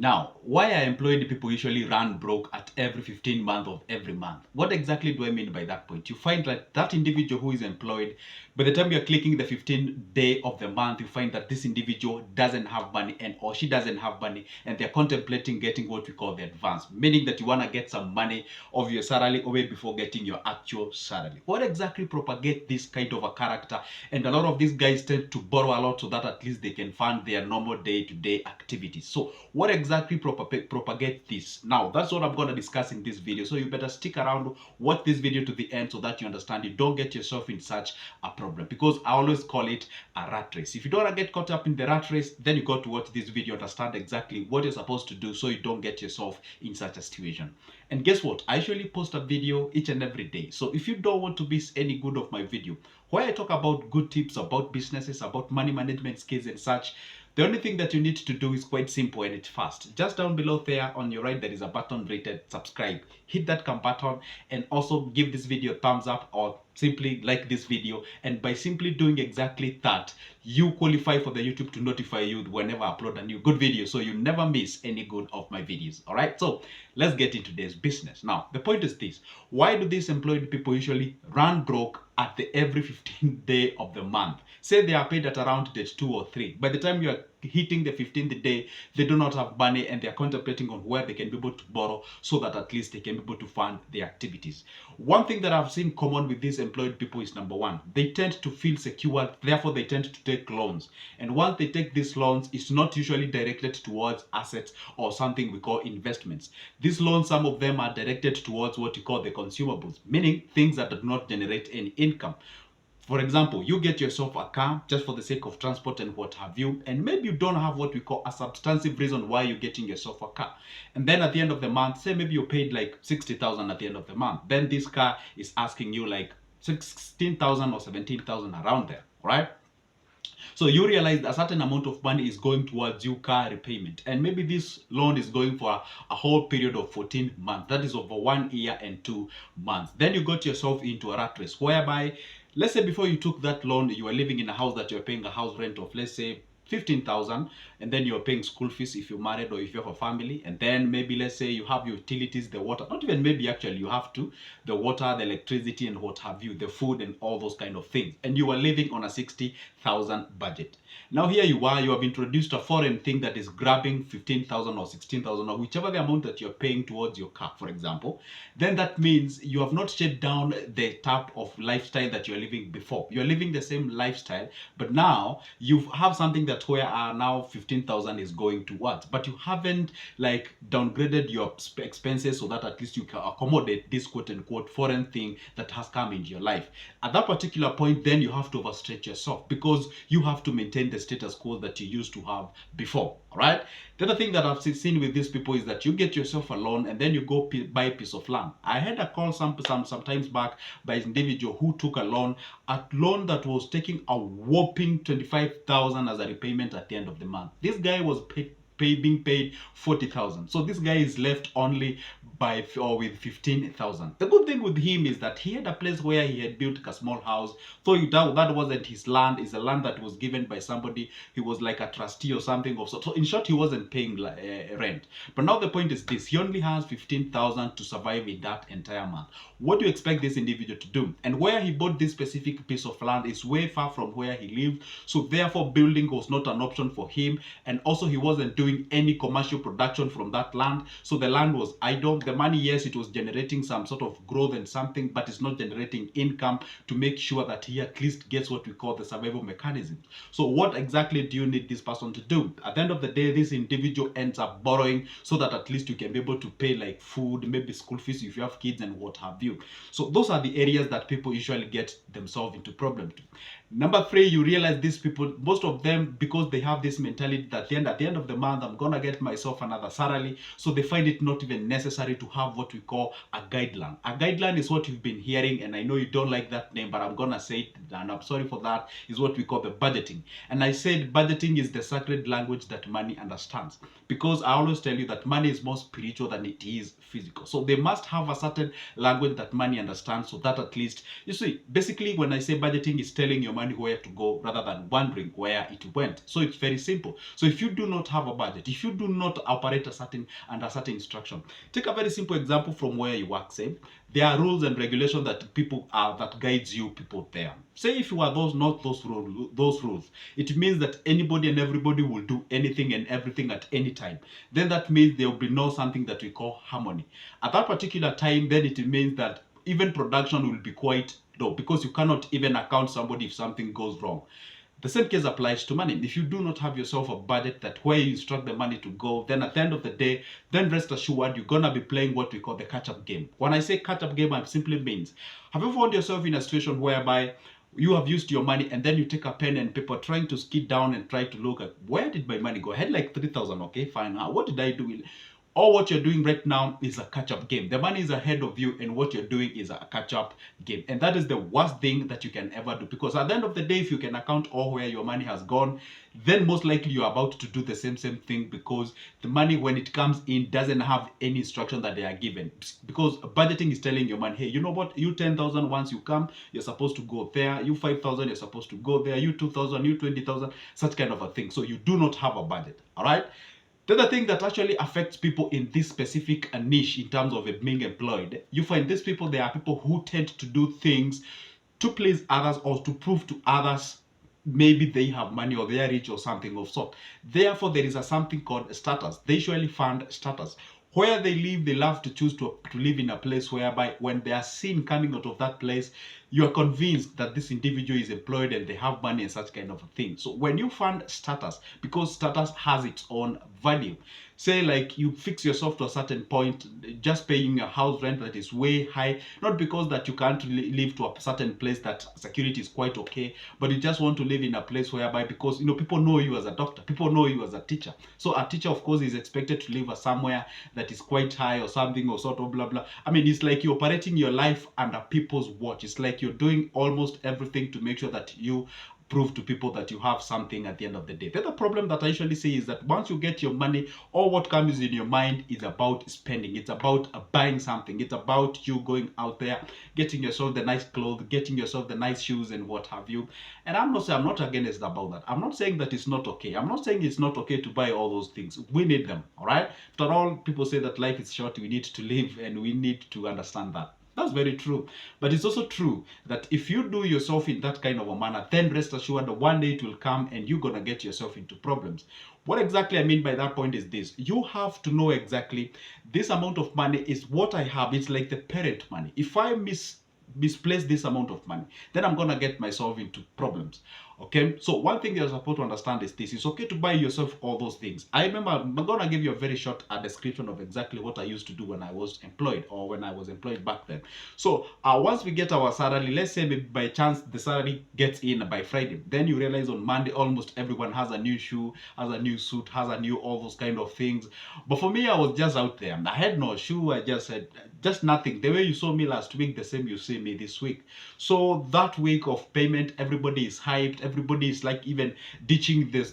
Now, why are employed people usually run broke at every 15th month of every month? What exactly do I mean by that point? You find that that individual who is employed, by the time you're clicking the 15th day of the month, you find that this individual doesn't have money and or she doesn't have money, and they're contemplating getting what we call the advance, meaning that you want to get some money of your salary away before getting your actual salary. What exactly propagate this kind of a character? And a lot of these guys tend to borrow a lot so that at least they can fund their normal day-to-day activities. So what exactly propagate this? Now, that's what I'm going to discuss in this video. So you better stick around, watch this video to the end so that you understand. You don't get yourself in such a problem, because I always call it a rat race. If you don't want to get caught up in the rat race, then you got to watch this video, understand exactly what you're supposed to do so you don't get yourself in such a situation. And guess what? I usually post a video each and every day. So if you don't want to miss any good of my video, where I talk about good tips about businesses, about money management skills and such, the only thing that you need to do is quite simple and it's fast. Just down below there on your right, there is a button rated subscribe. Hit that button and also give this video a thumbs up or simply like this video. And by simply doing exactly that, you qualify for the YouTube to notify you whenever I upload a new good video, so you never miss any good of my videos. All right, so let's get into today's business. Now, the point is this: why do these employed people usually run broke at the every 15th day of the month? Say they are paid at around date 2 or 3. By the time you are hitting the 15th day, they do not have money and they are contemplating on where they can be able to borrow so that at least they can be able to fund their activities. One thing that I've seen common with these employed people is, number one, they tend to feel secure, therefore they tend to take loans. And once they take these loans, it's not usually directed towards assets or something we call investments. These loans, some of them are directed towards what you call the consumables, meaning things that do not generate any income. For example, you get yourself a car just for the sake of transport and what have you, and maybe you don't have what we call a substantive reason why you're getting yourself a car. And then at the end of the month, say maybe you paid like 60,000 at the end of the month. Then this car is asking you like 16,000 or 17,000 around there, right? So you realize a certain amount of money is going towards your car repayment. And maybe this loan is going for a whole period of 14 months. That is over 1 year and 2 months. Then you got yourself into a rat race whereby, let's say before you took that loan, you were living in a house that you're paying a house rent of, let's say, 15,000, and then you're paying school fees if you're married or if you have a family. And then maybe let's say you have utilities, the water, not even maybe, actually you have to, the water, the electricity and what have you, the food and all those kind of things, and you are living on a 60,000 budget. Now here you are, you have introduced a foreign thing that is grabbing 15,000 or 16,000 or whichever the amount that you're paying towards your car, for example. Then that means you have not shut down the type of lifestyle that you're living before. You're living the same lifestyle, but now you have something that where now 15,000 is going towards, but you haven't like downgraded your expenses so that at least you can accommodate this quote unquote foreign thing that has come into your life. At that particular point, then you have to overstretch yourself because you have to maintain the status quo that you used to have before. All right. The other thing that I've seen with these people is that you get yourself a loan and then you go buy a piece of land. I had a call sometimes back by an individual who took a loan that was taking a whopping 25,000 as a repayment at the end of the month. This guy was being paid 40,000. So this guy is left only with 15,000. The good thing with him is that he had a place where he had built a small house. So that wasn't his land. It's a land that was given by somebody. He was like a trustee or something of sort. So in short, he wasn't paying rent. But now the point is this: he only has 15,000 to survive in that entire month. What do you expect this individual to do? And where he bought this specific piece of land is way far from where he lived. So therefore, building was not an option for him. And also, he wasn't doing any commercial production from that land. So the land was idle. The money, yes, it was generating some sort of growth and something, but it's not generating income to make sure that he at least gets what we call the survival mechanism. So what exactly do you need this person to do? At the end of the day, this individual ends up borrowing so that at least you can be able to pay like food, maybe school fees if you have kids and what have you. So those are the areas that people usually get themselves into problems. Number three, you realize these people, most of them, because they have this mentality that at the end of the month, I'm gonna get myself another salary. So they find it not even necessary to have what we call a guideline. A guideline is what you've been hearing, and I know you don't like that name, but I'm gonna say it, and I'm sorry for that, is what we call the budgeting. And I said budgeting is the sacred language that money understands, because I always tell you that money is more spiritual than it is physical. So they must have a certain language that money understands, so that at least, you see, basically when I say budgeting, is telling your money where to go rather than wondering where it went. So it's very simple. So if you do not have a budget if you do not operate under certain instruction. Take a very simple example from where you work. Say there are rules and regulations that that guides you people there. Say if you are not those rules, it means that anybody and everybody will do anything and everything at any time. Then that means there will be no something that we call harmony at that particular time. Then it means that even production will be quite low, because you cannot even account somebody if something goes wrong. The same case applies to money. If you do not have yourself a budget that where you instruct the money to go, then at the end of the day, then rest assured you're gonna be playing what we call the catch-up game. When I say catch-up game, I simply means, have you found yourself in a situation whereby you have used your money and then you take a pen and paper trying to skid down and try to look at where did my money go? I had like 3,000, okay, fine. What did I do? All what you're doing right now is a catch-up game. The money is ahead of you, and what you're doing is a catch-up game. And that is the worst thing that you can ever do, because at the end of the day, if you can account all where your money has gone, then most likely you're about to do the same thing, because the money, when it comes in, doesn't have any instruction that they are given. Because budgeting is telling your money, hey, you know what, you 10,000, once you come, you're supposed to go there. You 5,000, you're supposed to go there. You 2,000, you 20,000, such kind of a thing. So you do not have a budget, all right? The other thing that actually affects people in this specific niche in terms of being employed, you find these people, they are people who tend to do things to please others or to prove to others maybe they have money or they are rich or something of sort. Therefore, there is something called status. They usually find status. Where they live, they love to choose to live in a place whereby when they are seen coming out of that place, you are convinced that this individual is employed and they have money and such kind of a thing. So when you find status, because status has its own value, say like you fix yourself to a certain point, just paying a house rent that is way high, not because that you can't live to a certain place that security is quite okay, but you just want to live in a place whereby, because people know you as a doctor, people know you as a teacher. So a teacher, of course, is expected to live somewhere that is quite high or something or sort of blah blah. I mean, it's like you're operating your life under people's watch. It's like you're doing almost everything to make sure that you prove to people that you have something at the end of the day. The other problem that I usually see is that once you get your money, all what comes in your mind is about spending. It's about buying something. It's about you going out there, getting yourself the nice clothes, getting yourself the nice shoes and what have you. And I'm not against about that. I'm not saying that it's not okay. I'm not saying it's not okay to buy all those things. We need them, all right? After all, people say that life is short. We need to live, and we need to understand that. That's very true. But it's also true that if you do yourself in that kind of a manner, then rest assured that one day it will come and you're going to get yourself into problems. What exactly I mean by that point is this. You have to know exactly this amount of money is what I have. It's like the parent money. If I misplace this amount of money, then I'm going to get myself into problems. Okay, so one thing you're supposed to understand is this. It's okay to buy yourself all those things. I remember, I'm gonna give you a very short description of exactly what I used to do when I was employed, or when I was employed back then. So once we get our salary, let's say by chance the salary gets in by Friday, then you realize on Monday almost everyone has a new shoe, has a new suit, has a new all those kind of things. But for me, I was just out there. I had no shoe. I just had just nothing. The way you saw me last week, the same you see me this week. So that week of payment, everybody is hyped. Everybody is like even ditching this.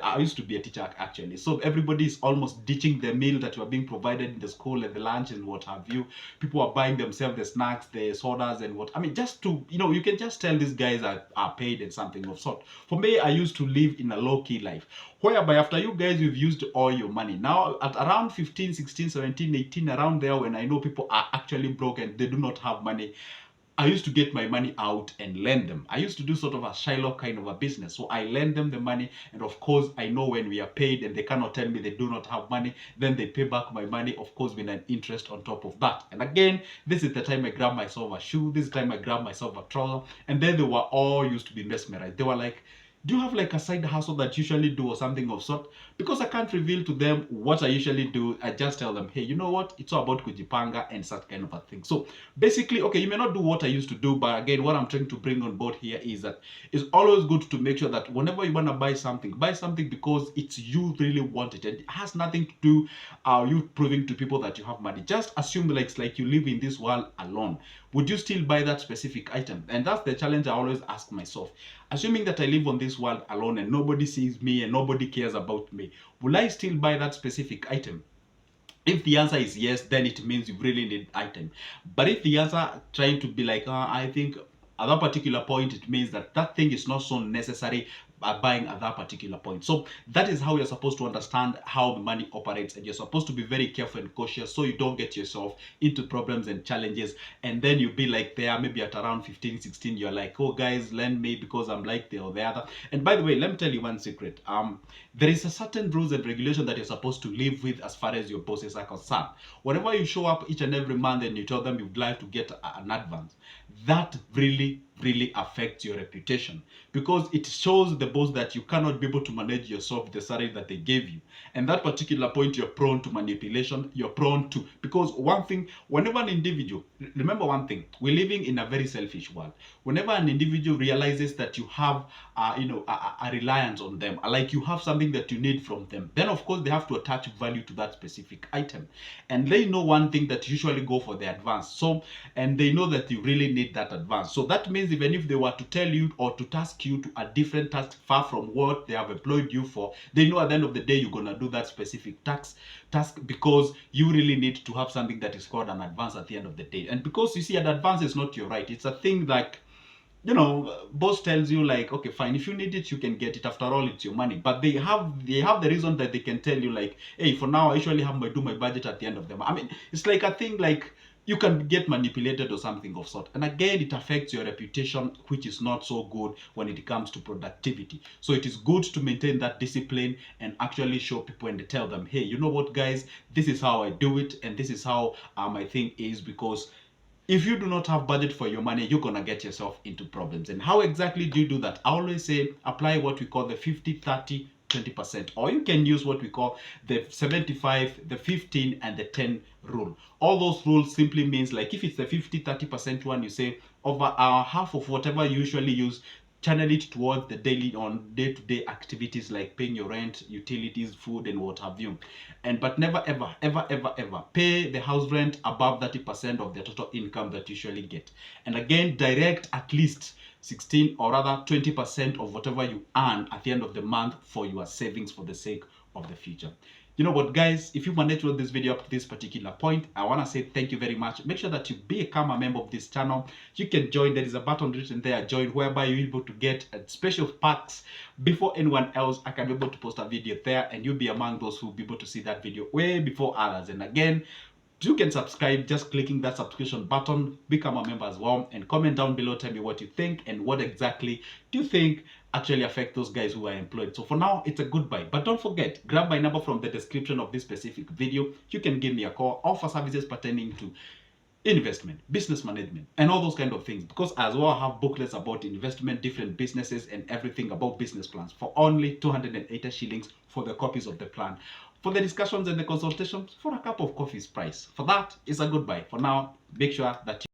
I used to be a teacher actually, so everybody is almost ditching the meal that were being provided in the school and the lunch and what have you. People are buying themselves the snacks, the sodas and what. I mean, just to you can just tell these guys are paid and something of sort. For me, I used to live in a low-key life, whereby after you guys you've used all your money. Now at around 15, 16, 17, 18, around there, when I know people are actually broke and they do not have money, I used to get my money out and lend them. I used to do sort of a Shylock kind of a business. So I lend them the money, and of course I know when we are paid and they cannot tell me they do not have money, then they pay back my money, of course with an interest on top of that. And again, this is the time I grab myself a shoe, this is the time I grab myself a trouser, and then they were all used to be mesmerized. They were like, do you have like a side hustle that you usually do or something of sort? Because I can't reveal to them what I usually do. I just tell them, hey, you know what? It's all about kujipanga and such kind of a thing. So basically, okay, you may not do what I used to do, but again, what I'm trying to bring on board here is that it's always good to make sure that whenever you want to buy something because it's you really want it, and it has nothing to do you proving to people that you have money. Just assume like you live in this world alone. Would you still buy that specific item? And that's the challenge I always ask myself. Assuming that I live on this world alone and nobody sees me and nobody cares about me, will I still buy that specific item? If the answer is yes, then it means you really need item. But if the answer trying to be like, I think at that particular point, it means that that thing is not so necessary, buying at that particular point. So that is how you're supposed to understand how the money operates, and you're supposed to be very careful and cautious so you don't get yourself into problems and challenges, and then you'll be like there maybe at around 15, 16, you're like, oh guys, lend me because I'm like the or the other. And by the way, let me tell you one secret. There is a certain rules and regulation that you're supposed to live with as far as your bosses are concerned. Whenever you show up each and every month and you tell them you'd like to get an advance, that really affects your reputation, because it shows the boss that you cannot be able to manage yourself with the salary that they gave you. And that particular point, you're prone to manipulation, you're prone to, because one thing, whenever an individual, remember one thing, we're living in a very selfish world. Whenever an individual realizes that you have a reliance on them, like you have something that you need from them, then of course they have to attach value to that specific item. And they know one thing, that usually go for the advance. So, and they know that you really need that advance. So that means even if they were to tell you or to task you to a different task far from what they have employed you for, they know at the end of the day you're gonna do that specific task because you really need to have something that is called an advance at the end of the day. And because you see, an advance is not your right, it's a thing like, boss tells you like, okay, fine, if you need it, you can get it. After all, it's your money. But they have the reason that they can tell you like, hey, for now, I usually have do my budget at the end of the month. I mean, it's like a thing like you can get manipulated or something of sort. And again, it affects your reputation, which is not so good when it comes to productivity. So it is good to maintain that discipline and actually show people and tell them, hey, you know what, guys, this is how I do it, and this is how my thing is, because if you do not have budget for your money, you're gonna get yourself into problems. And how exactly do you do that? I always say apply what we call the 50-30-20%, or you can use what we call the 75, the 15, and the 10 rule. All those rules simply means, like, if it's the 50-30% one, you say over half of whatever you usually use, channel it towards the daily on day-to-day activities like paying your rent, utilities, food, and what have you. And but never ever pay the house rent above 30% of the total income that you usually get. And again, direct at least 16 or rather 20% of whatever you earn at the end of the month for your savings for the sake of the future. You know what, guys, if you managed to watch this video up to this particular point, I want to say thank you very much. Make sure that you become a member of this channel. You can join. There is a button written there, join, whereby you're able to get special packs before anyone else. I can be able to post a video there, and you'll be among those who will be able to see that video way before others. And again, you can subscribe just clicking that subscription button, become a member as well, and comment down below, tell me what you think and what exactly do you think actually affect those guys who are employed. So for now, it's a goodbye. But don't forget, grab my number from the description of this specific video. You can give me a call, offer services pertaining to investment, business management, and all those kind of things, because as well I have booklets about investment, different businesses, and everything about business plans for only 280 shillings for the copies of the plan. For the discussions and the consultations, for a cup of coffee's price. For that, it's a goodbye. For now, make sure that